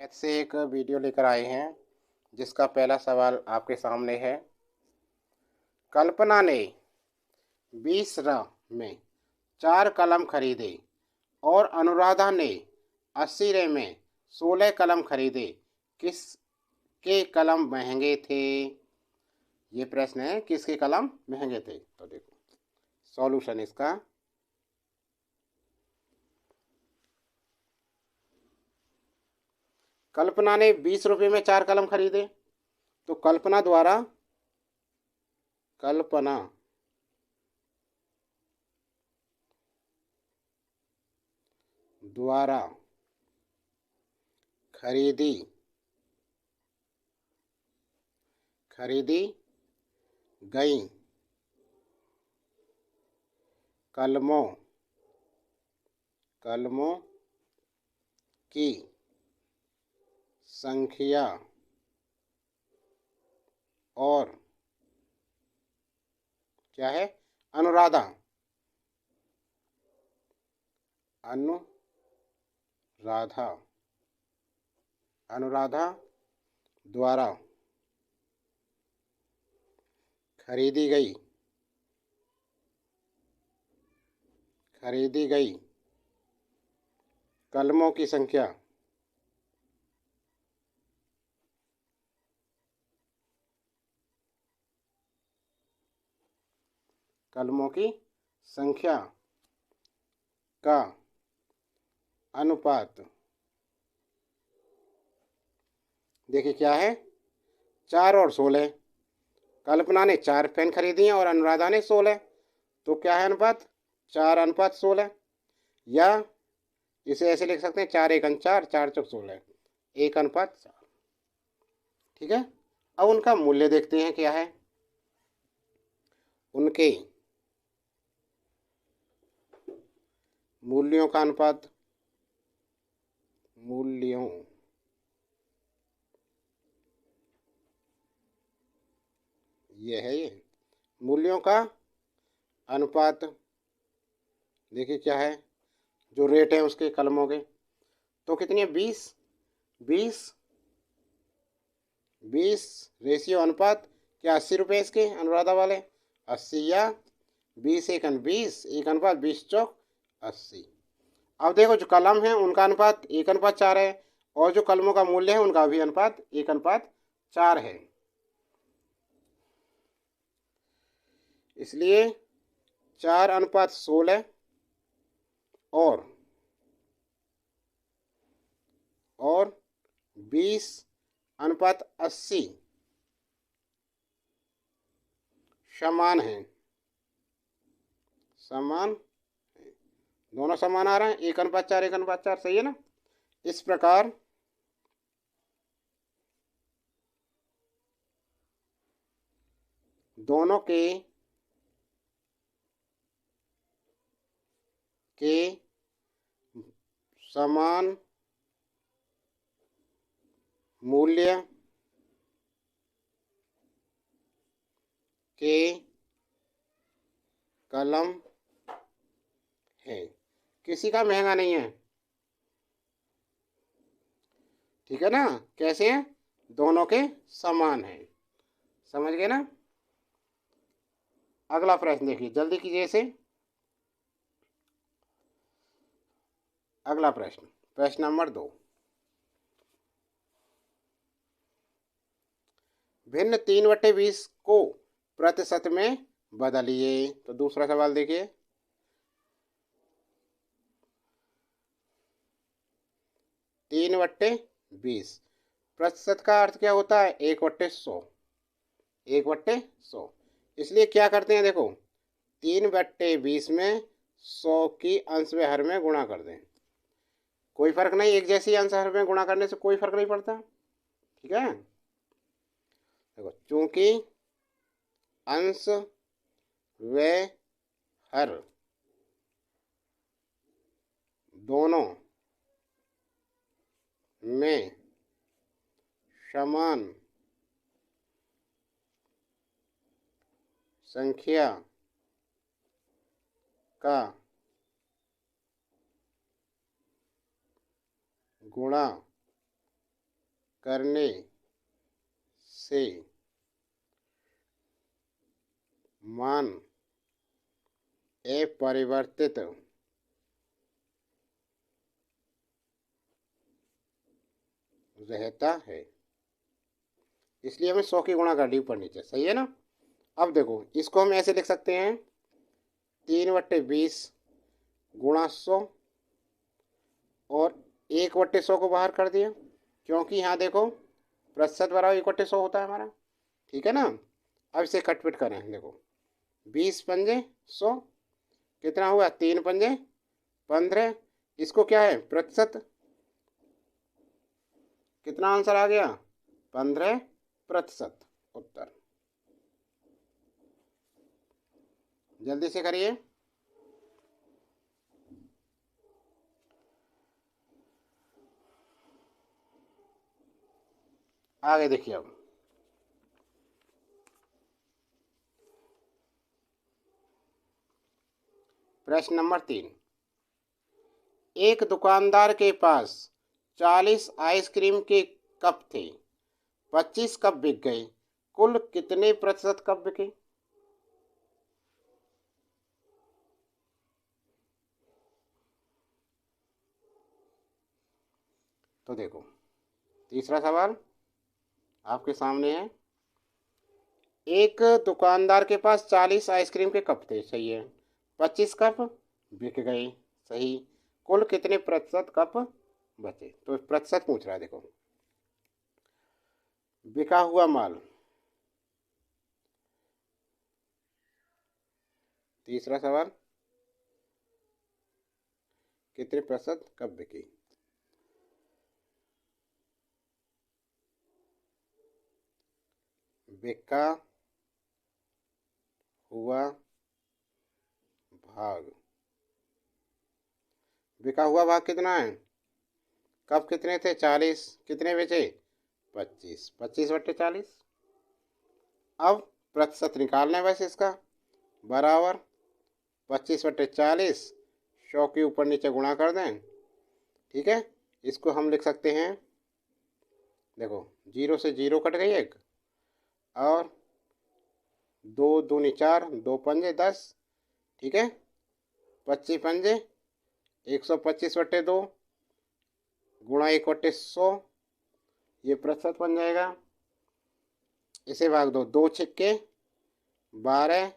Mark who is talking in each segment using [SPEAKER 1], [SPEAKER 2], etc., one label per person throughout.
[SPEAKER 1] Math से एक video लेकर आए हैं जिसका पहला सवाल आपके सामने है। कल्पना ने 20 में 4 कलम खरीदे और अनुराधा ने 80 में 16 कलम खरीदे। किसके कलम महंगे थे? ये प्रश्न है, किसके कलम महंगे थे। तो देखो सॉल्यूशन इसका। कल्पना ने 20 रुपये में 4 कलम खरीदे, तो कल्पना द्वारा खरीदी गई कलमों की संख्या और क्या है? अनुराधा द्वारा खरीदी गई कलमों की संख्या का अनुपात। देखिए क्या है, 4 और 16। कल्पना ने 4 पेन खरीदी हैं और अनुराधा ने 16, तो क्या है अनुपात? 4:16। या इसे ऐसे लिख सकते हैं, 4 × 1 = 4, 4 × 16, 1:4। ठीक है। अब उनका मूल्य देखते हैं क्या है। उनके मूल्यों का अनुपात, ये मूल्यों का अनुपात। देखिए क्या है, जो रेट है उसके कलमों के, तो कितनी है? 20 रेशियो अनुपात। क्या 80 रुपये इसके अनुराधा वाले? 80 या 20 × 20, 1:20, 4 80। अब देखो जो कलम है उनका अनुपात 1:4 है, और जो कलमों का मूल्य है उनका भी अनुपात 1:4 है। इसलिए 4:16 और 20:80 समान है। दोनों समान आ रहे हैं, 1:4, 1:4, सही है ना। इस प्रकार दोनों के समान मूल्य के कलम है, किसी का महंगा नहीं है। ठीक है ना। कैसे हैं? दोनों के समान है। समझ गए ना। अगला प्रश्न देखिए, जल्दी कीजिए इसे। अगला प्रश्न नंबर 2। भिन्न 3/20 को प्रतिशत में बदलिए। तो दूसरा सवाल देखिए। 3/20 प्रतिशत का अर्थ क्या होता है? 1/100। 1/100। इसलिए क्या करते हैं, देखो 3/20 में 100 की अंश में हर में गुणा कर दें। कोई फर्क नहीं, एक जैसी अंश हर में गुणा करने से कोई फर्क नहीं पड़ता। ठीक है। देखो चूंकि अंश व हर दोनों में समान संख्या का गुणा करने से मान अपरिवर्तित रहता है, इसलिए हमें 100 की गुणा करनी ऊपर नीचे। सही है ना। अब देखो इसको हम ऐसे लिख सकते हैं 3/20 गुणा 100 और 1/100 को बाहर कर दिया, क्योंकि यहाँ देखो प्रतिशत बराबर 1/100 होता है हमारा। ठीक है ना। अब इसे कटपिट करें। देखो 20 पंजे 100 कितना हुआ, 3 पंजे 15। इसको क्या है प्रतिशत, कितना आंसर आ गया 15%। उत्तर जल्दी से करिए। आगे देखिए अब प्रश्न नंबर 3। एक दुकानदार के पास 40 आइसक्रीम के कप थे, 25 कप बिक गए, कुल कितने प्रतिशत कप बिके। तो देखो तीसरा सवाल आपके सामने है। एक दुकानदार के पास 40 आइसक्रीम के कप थे, सही है, 25 कप बिक गए, सही, कुल कितने प्रतिशत कप बचे। तो प्रतिशत पूछ रहा है। देखो बिका हुआ माल, तीसरा सवाल कितने प्रतिशत कब बिकी। बिका हुआ भाग, बिका हुआ भाग कितना है, कब कितने थे 40, कितने बेचे 25, 25/40। अब प्रतिशत निकालना है वैसे इसका, बराबर 25/40, 100 के ऊपर नीचे गुणा कर दें। ठीक है, इसको हम लिख सकते हैं, देखो 0 से 0 कट गई एक, और 2 दूनी 4, 2 पंजे 10। ठीक है, 25 पंजे 125/2 गुणा 1/100, ये प्रतिशत बन जाएगा। इसे भाग दो, 2 छिक्के 12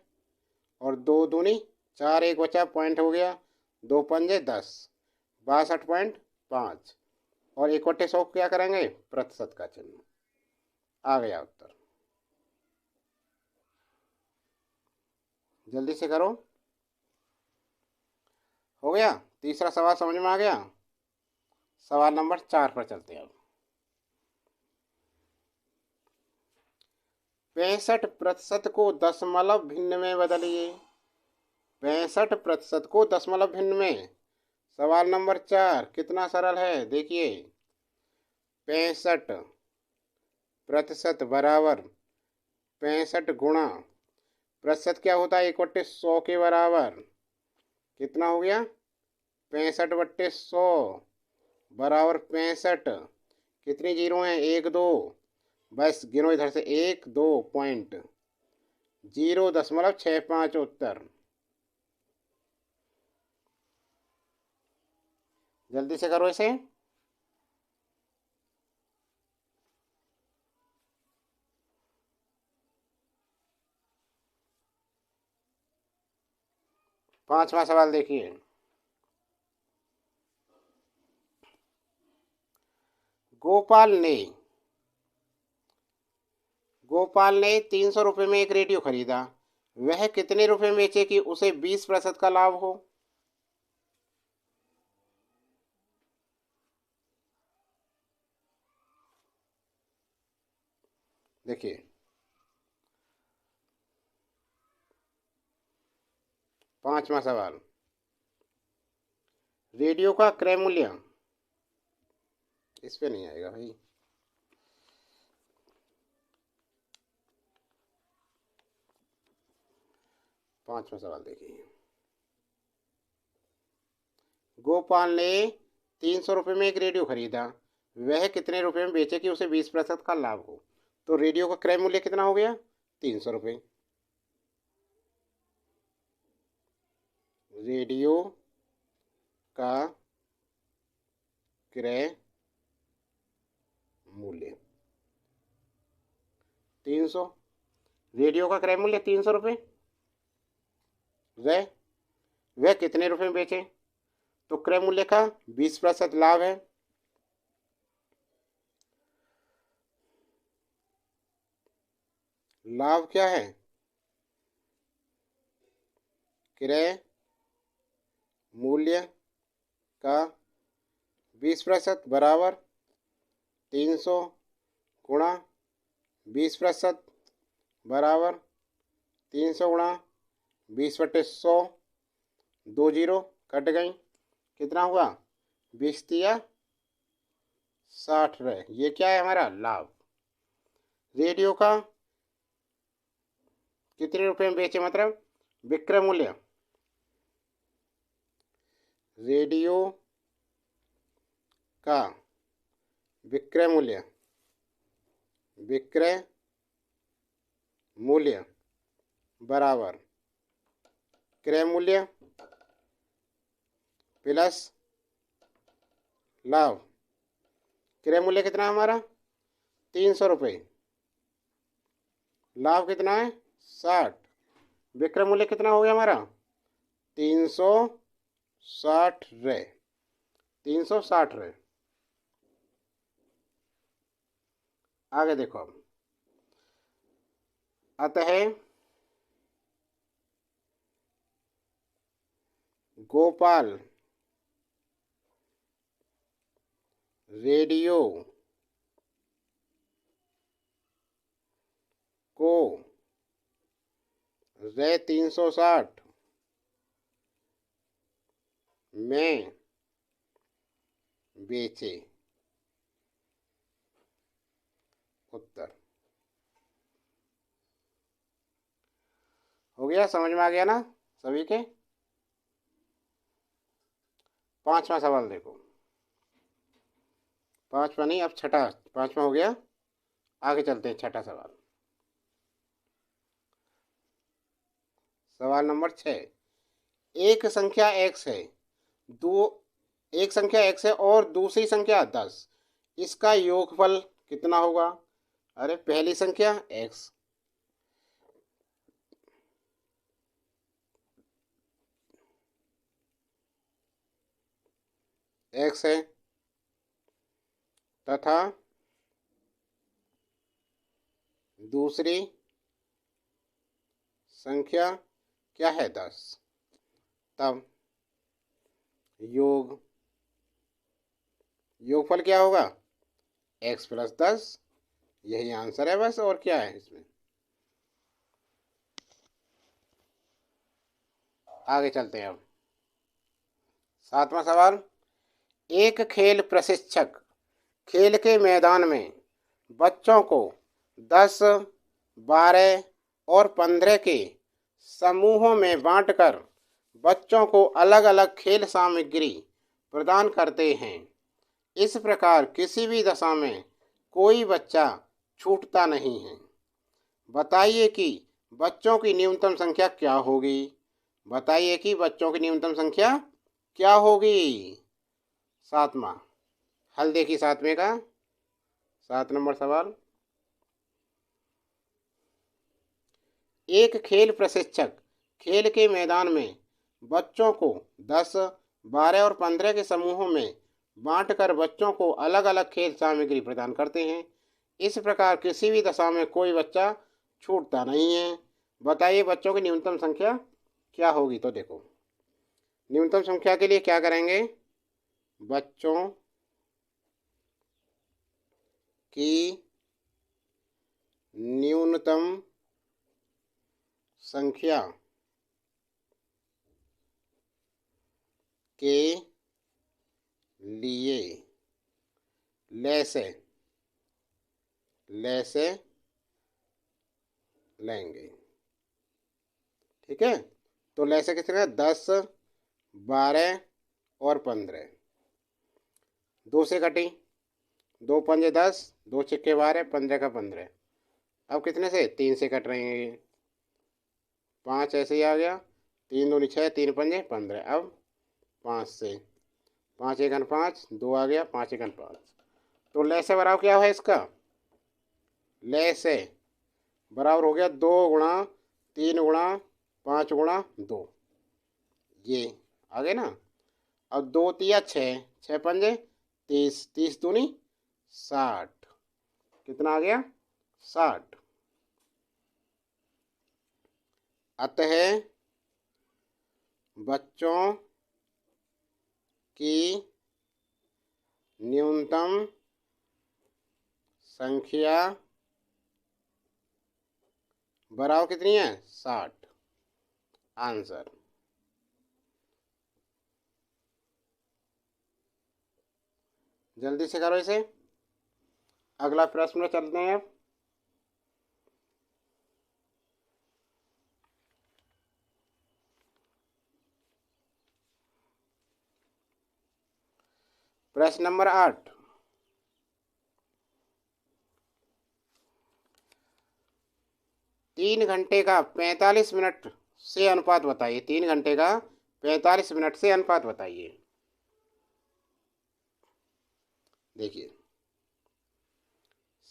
[SPEAKER 1] और 2 दूनी 4, एक बचा पॉइंट हो गया, 2 पंजे 10, 62.5 और 1/100 क्या करेंगे प्रतिशत का चिन्ह। आ गया उत्तर, जल्दी से करो। हो गया, तीसरा सवाल समझ में आ गया। सवाल नंबर 4 पर चलते हैं। 65% को दशमलव भिन्न में बदलिए। 65% को दशमलव भिन्न में। सवाल नंबर 4 कितना सरल है, देखिए 65% बराबर 65 गुणा, प्रतिशत क्या होता है 1/100 के बराबर, कितना हो गया 65/100 बराबर 65। कितनी जीरो हैं 1 2, बस गिनो इधर से 1 2 पॉइंट 0.65 उत्तर। जल्दी से करो इसे। पांचवा सवाल देखिए। गोपाल ने 300 रुपये में एक रेडियो खरीदा, वह कितने रुपए में बेचे कि उसे 20% का लाभ हो। देखिए पांचवा सवाल, रेडियो का क्रय मूल्य, इस पे नहीं आएगा भाई। पांचवा सवाल देखिए, गोपाल ने 300 रुपये में एक रेडियो खरीदा, वह कितने रुपए में बेचे कि उसे 20% का लाभ हो। तो रेडियो का क्रय मूल्य कितना हो गया? 300 रुपये। रेडियो का क्रय मूल्य 300। रेडियो का क्रय मूल्य 300 रुपये। वह कितने रुपए में बेचे? तो क्रय मूल्य का 20% लाभ है। लाभ क्या है? क्रय मूल्य का 20% बराबर 300 गुणा 20% बराबर 300 गुणा 20/100। 2 जीरो कट गई, कितना हुआ? 20 तिया 60 रहे। ये क्या है? हमारा लाभ। रेडियो का कितने रुपए में बेचे, मतलब विक्रय मूल्य। रेडियो का विक्रय मूल्य बराबर क्रय मूल्य प्लस लाभ। क्रय मूल्य कितना है हमारा? 300 रुपये। लाभ कितना है? 60। विक्रय मूल्य कितना हो गया हमारा? 360 रे। 360 रे। आगे देखो अब। अतः गोपाल रेडियो को रे 360 में बेचे। उत्तर हो गया, समझ में आ गया ना सभी के। 5वां सवाल देखो। 5वां नहीं, अब छठा। 5वां हो गया, आगे चलते हैं। छठा सवाल, सवाल नंबर 6। एक संख्या x है, एक संख्या x है और दूसरी संख्या 10। इसका योगफल कितना होगा? अरे पहली संख्या x, x है तथा दूसरी संख्या क्या है? 10। तब योगफल क्या होगा? x + 10। यही आंसर है बस, और क्या है इसमें। आगे चलते हैं अब। 7वां सवाल। एक खेल प्रशिक्षक खेल के मैदान में बच्चों को 10, 12 और 15 के समूहों में बांटकर बच्चों को अलग अलग खेल सामग्री प्रदान करते हैं। इस प्रकार किसी भी दशा में कोई बच्चा छूटता नहीं है। बताइए कि बच्चों की न्यूनतम संख्या क्या होगी? बताइए कि बच्चों की न्यूनतम संख्या क्या होगी? 7वां हल देखिए। 7वें का 7 नंबर सवाल। एक खेल प्रशिक्षक खेल के मैदान में बच्चों को 10, 12 और 15 के समूहों में बांटकर बच्चों को अलग अलग खेल सामग्री प्रदान करते हैं। इस प्रकार किसी भी दशा में कोई बच्चा छूटता नहीं है। बताइए बच्चों की न्यूनतम संख्या क्या होगी? तो देखो, न्यूनतम संख्या के लिए क्या करेंगे? बच्चों की न्यूनतम संख्या के लिए लैसे लेंगे। ठीक है, तो लैसे कितने? 10, 12 और 15। 2 से कटी दो पंजे 10, दो छिक्के 12, 15 का 15। अब कितने से? 3 से कट रहे हैं ये। 5 ऐसे ही आ गया, 3 दूनी 6, 3 पंजे 15। अब 5 से, 5 एकन 5, 2 आ गया, 5 एकन 5। तो ले से बराबर क्या है इसका? ले से बराबर हो गया 2 गुणा 3 गुणा 5 गुणा 2। ये आ गए ना। अब 2 तिया 6, 6 पंजे 30, 30 दूनी 60। कितना आ गया? 60। अतः बच्चों की न्यूनतम संख्या बराबर कितनी है? 60। आंसर। जल्दी से करो इसे। अगला प्रश्न में चलते हैं। प्रश्न नंबर 8। तीन घंटे का 45 मिनट से अनुपात बताइए। 3 घंटे का 45 मिनट से अनुपात बताइए। देखिए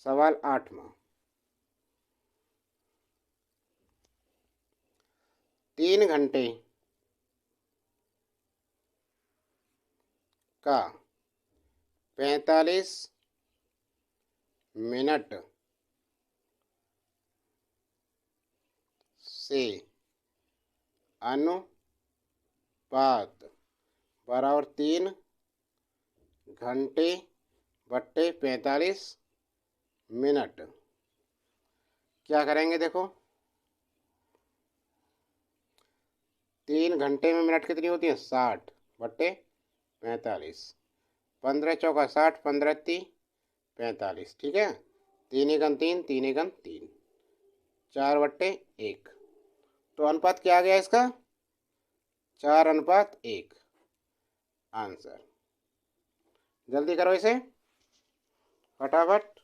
[SPEAKER 1] सवाल 8वां। 3 घंटे का 45 मिनट से अनुपात बराबर 3 घंटे बट्टे 45 मिनट। क्या करेंगे? देखो 3 घंटे में मिनट कितनी होती है? 60 बट्टे 45। 15 चौका 60, 15 ती 45। ठीक है। 3 एकन 3, 3 एकन 3, 4 बट्टे 1। तो अनुपात क्या आ गया इसका? 4:1। आंसर। जल्दी करो इसे फटाफट।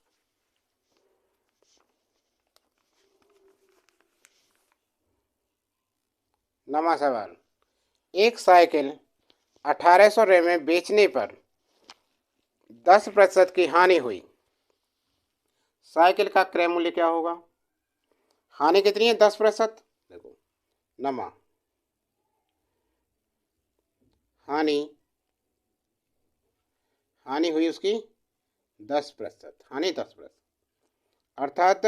[SPEAKER 1] नवा सवाल। एक साइकिल 1800 में बेचने पर 10% की हानि हुई। साइकिल का क्रय मूल्य क्या होगा? हानि कितनी है? 10%। देखो नमा हानि, हानि हुई उसकी 10%। हानि 10%, अर्थात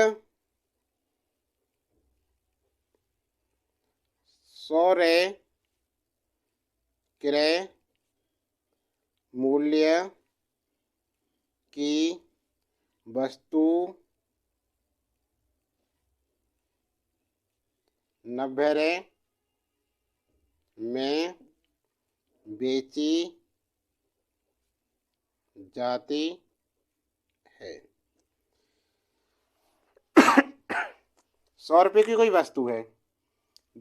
[SPEAKER 1] 100 क्रय मूल्य की वस्तु 90 में बेची जाती है। 100 रुपये की कोई वस्तु है,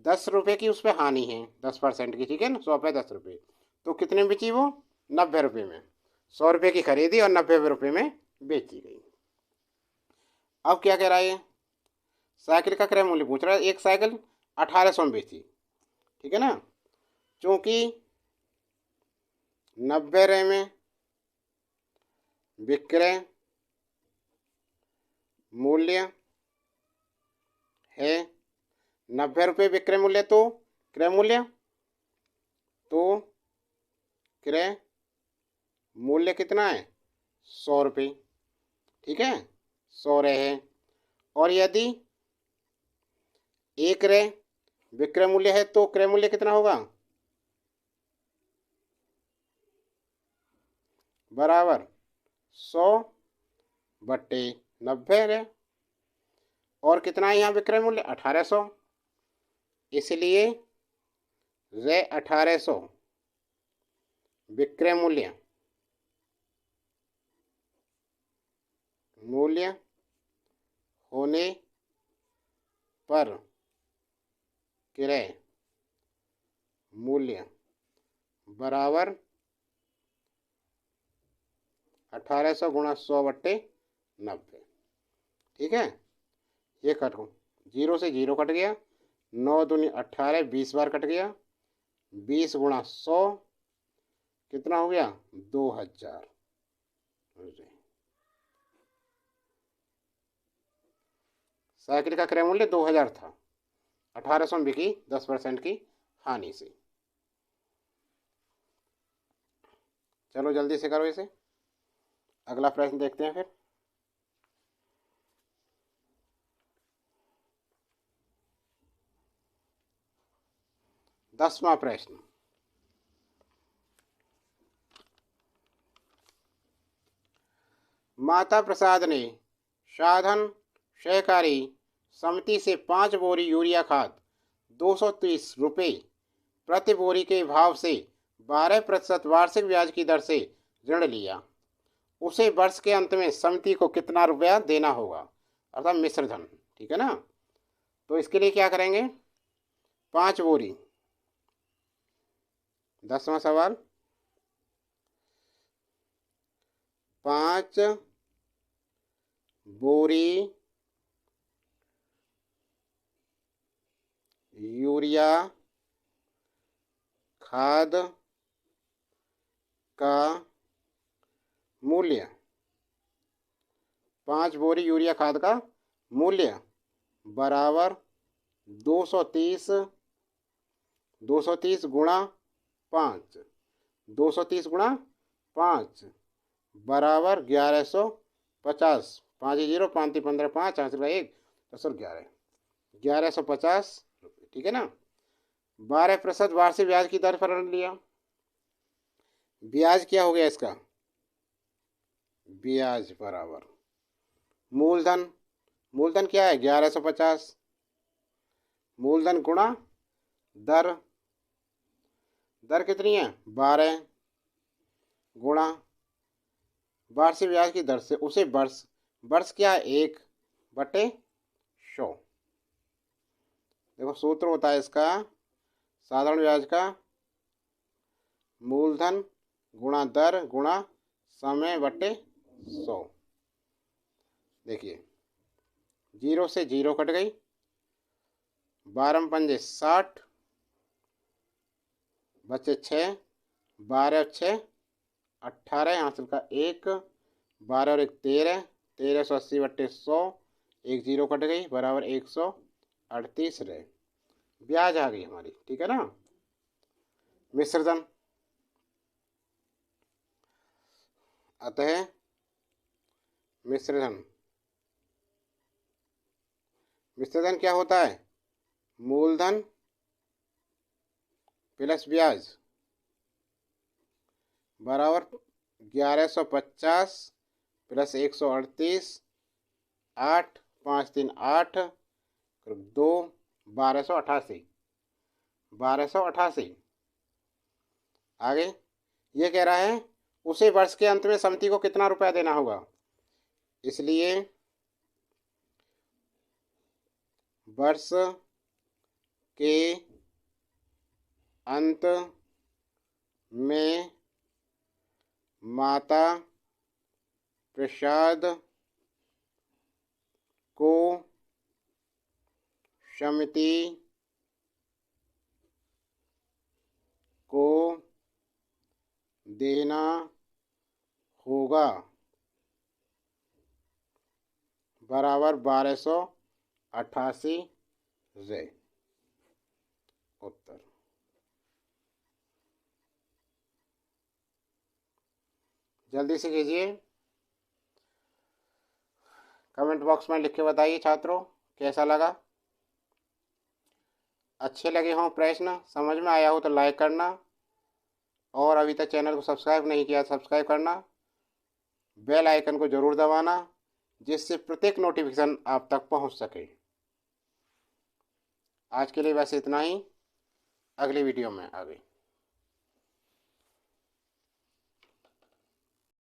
[SPEAKER 1] 10 रुपये की उस पर हानि है 10% की। ठीक है ना। 100 पे 10 रुपये, तो कितने में बेची वो? 90 रुपये में। 100 रुपये की खरीदी और 90 रुपये में बेची गई। अब क्या कह रहा है? साइकिल का क्रय मूल्य पूछ रहा है। एक साइकिल 1800 में बेची, ठीक है ना। चूंकि 90 में विक्रय मूल्य है, 90 रुपये विक्रय मूल्य, तो क्रय मूल्य, तो क्रय मूल्य कितना है? 100 रुपये। ठीक है, 100 रहे। और यदि एक रे विक्रय मूल्य है तो क्रय मूल्य कितना होगा? बराबर 100 बट्टे 90 रे। और कितना है यहाँ विक्रय मूल्य? 1800। इसलिए रे 1800 विक्रय मूल्य होने पर क्रय मूल्य बराबर 1800 गुणा 100/90। ठीक है, ये कटो, 0 से 0 कट गया, 9 दूनी 18, 20 बार कट गया, 20 गुणा 100 कितना हो गया? 2000। साइकिल का क्रय मूल्य 2000 था, 1800 में बिकी 10% की हानि से। चलो जल्दी से करो इसे, अगला प्रश्न देखते हैं फिर। दसवां प्रश्न, माता प्रसाद ने साधन सहकारी समिति से 5 बोरी यूरिया खाद 230 रुपये प्रति बोरी के भाव से 12% वार्षिक ब्याज की दर से ऋण लिया। उसे वर्ष के अंत में समिति को कितना रुपया देना होगा, अर्थात मिश्र धन। ठीक है ना, तो इसके लिए क्या करेंगे? 5 बोरी, 10वां सवाल, 5 बोरी यूरिया खाद का मूल्य, 5 बोरी यूरिया खाद का मूल्य बराबर 230 गुणा 5, 230 गुणा 5 बराबर 1150। 5 0 5 15 5 8 1 10 और 11, 1150 रुपये। ठीक है ना, 12% वार्षिक ब्याज की दर पर ऋण लिया। ब्याज क्या हो गया इसका? ब्याज बराबर मूलधन, मूलधन क्या है? 1150, मूलधन गुणा दर, दर कितनी है? 12 गुणा वार्षिक ब्याज की दर से उसे वर्ष, वर्ष क्या है? 1/100। देखो सूत्र होता है इसका, साधारण ब्याज का मूलधन गुणा दर गुणा समय बटे 100। देखिए 0 से 0 कट गई, 12 पंजे 60, बचे 6, 12 6 18, हासिल का 1, 12 और 1 13, 1380/100, 1 0 कट गई बराबर 138 रहे। ब्याज आ गई हमारी। ठीक है ना, मिश्रधन, अतः मिश्रधन, मिश्रधन क्या होता है? मूलधन प्लस ब्याज बराबर 1150 प्लस 138, 8 5 3 8 2 1288, 1288। आगे ये कह रहा है उसे वर्ष के अंत में समिति को कितना रुपया देना होगा, इसलिए वर्ष के अंत में माता प्रसाद को समिति को देना होगा बराबर 1288 रे। उत्तर जल्दी से कीजिए, कमेंट बॉक्स में लिख के बताइए छात्रों कैसा लगा। अच्छे लगे हों प्रश्न, समझ में आया हो तो लाइक करना, और अभी तक चैनल को सब्सक्राइब नहीं किया सब्सक्राइब करना, बेल आइकन को ज़रूर दबाना जिससे प्रत्येक नोटिफिकेशन आप तक पहुंच सके। आज के लिए बस इतना ही, अगली वीडियो में आगे।